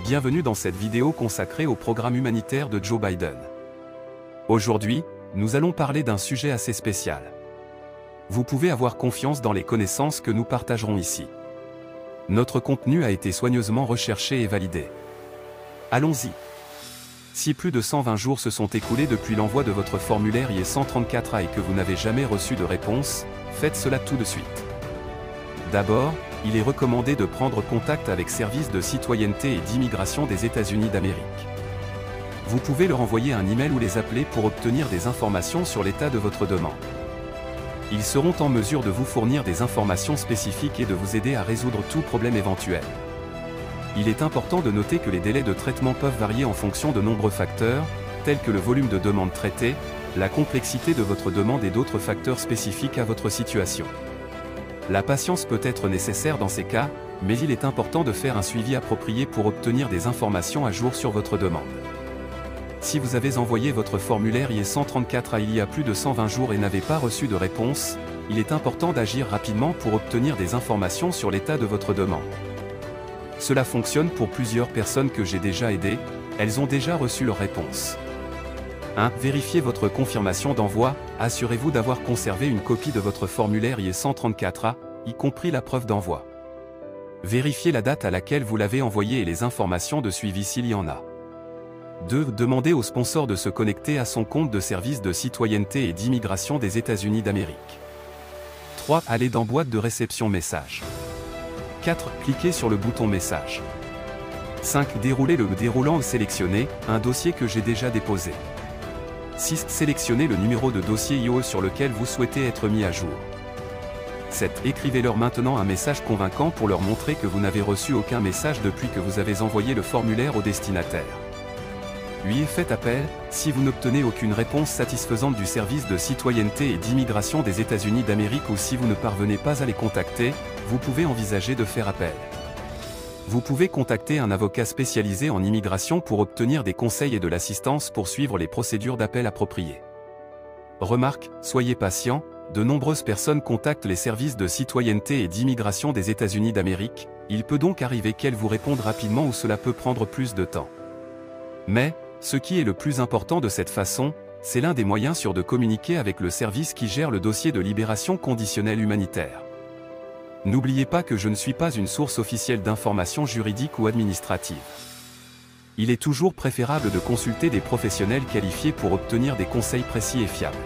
Bienvenue dans cette vidéo consacrée au programme humanitaire de Joe Biden. Aujourd'hui, nous allons parler d'un sujet assez spécial. Vous pouvez avoir confiance dans les connaissances que nous partagerons ici. Notre contenu a été soigneusement recherché et validé. Allons-y. Si plus de 120 jours se sont écoulés depuis l'envoi de votre formulaire I-134A et que vous n'avez jamais reçu de réponse, faites cela tout de suite. D'abord, il est recommandé de prendre contact avec Service de citoyenneté et d'immigration des États-Unis d'Amérique. Vous pouvez leur envoyer un email ou les appeler pour obtenir des informations sur l'état de votre demande. Ils seront en mesure de vous fournir des informations spécifiques et de vous aider à résoudre tout problème éventuel. Il est important de noter que les délais de traitement peuvent varier en fonction de nombreux facteurs, tels que le volume de demandes traitées, la complexité de votre demande et d'autres facteurs spécifiques à votre situation. La patience peut être nécessaire dans ces cas, mais il est important de faire un suivi approprié pour obtenir des informations à jour sur votre demande. Si vous avez envoyé votre formulaire I-134A il y a plus de 120 jours et n'avez pas reçu de réponse, il est important d'agir rapidement pour obtenir des informations sur l'état de votre demande. Cela fonctionne pour plusieurs personnes que j'ai déjà aidées, elles ont déjà reçu leur réponse. 1. Vérifiez votre confirmation d'envoi, assurez-vous d'avoir conservé une copie de votre formulaire I-134A, y compris la preuve d'envoi. Vérifiez la date à laquelle vous l'avez envoyé et les informations de suivi s'il y en a. 2. Demandez au sponsor de se connecter à son compte de service de citoyenneté et d'immigration des États-Unis d'Amérique. 3. Allez dans boîte de réception message. 4. Cliquez sur le bouton message. 5. Déroulez le déroulant ou sélectionnez un dossier que j'ai déjà déposé. 6. Sélectionnez le numéro de dossier IOE sur lequel vous souhaitez être mis à jour. 7. Écrivez-leur maintenant un message convaincant pour leur montrer que vous n'avez reçu aucun message depuis que vous avez envoyé le formulaire au destinataire. 8. Faites appel, si vous n'obtenez aucune réponse satisfaisante du service de citoyenneté et d'immigration des États-Unis d'Amérique ou si vous ne parvenez pas à les contacter, vous pouvez envisager de faire appel. Vous pouvez contacter un avocat spécialisé en immigration pour obtenir des conseils et de l'assistance pour suivre les procédures d'appel appropriées. Remarque, soyez patient, de nombreuses personnes contactent les services de citoyenneté et d'immigration des États-Unis d'Amérique, il peut donc arriver qu'elles vous répondent rapidement ou cela peut prendre plus de temps. Mais, ce qui est le plus important de cette façon, c'est l'un des moyens sûrs de communiquer avec le service qui gère le dossier de libération conditionnelle humanitaire. N'oubliez pas que je ne suis pas une source officielle d'informations juridiques ou administratives. Il est toujours préférable de consulter des professionnels qualifiés pour obtenir des conseils précis et fiables.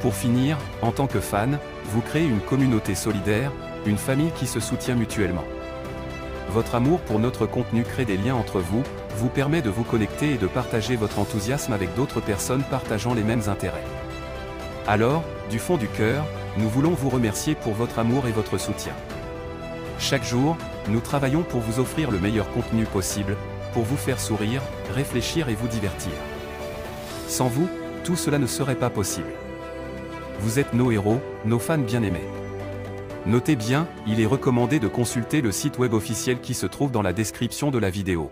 Pour finir, en tant que fan, vous créez une communauté solidaire, une famille qui se soutient mutuellement. Votre amour pour notre contenu crée des liens entre vous, vous permet de vous connecter et de partager votre enthousiasme avec d'autres personnes partageant les mêmes intérêts. Alors, du fond du cœur, nous voulons vous remercier pour votre amour et votre soutien. Chaque jour, nous travaillons pour vous offrir le meilleur contenu possible, pour vous faire sourire, réfléchir et vous divertir. Sans vous, tout cela ne serait pas possible. Vous êtes nos héros, nos fans bien-aimés. Notez bien, il est recommandé de consulter le site web officiel qui se trouve dans la description de la vidéo.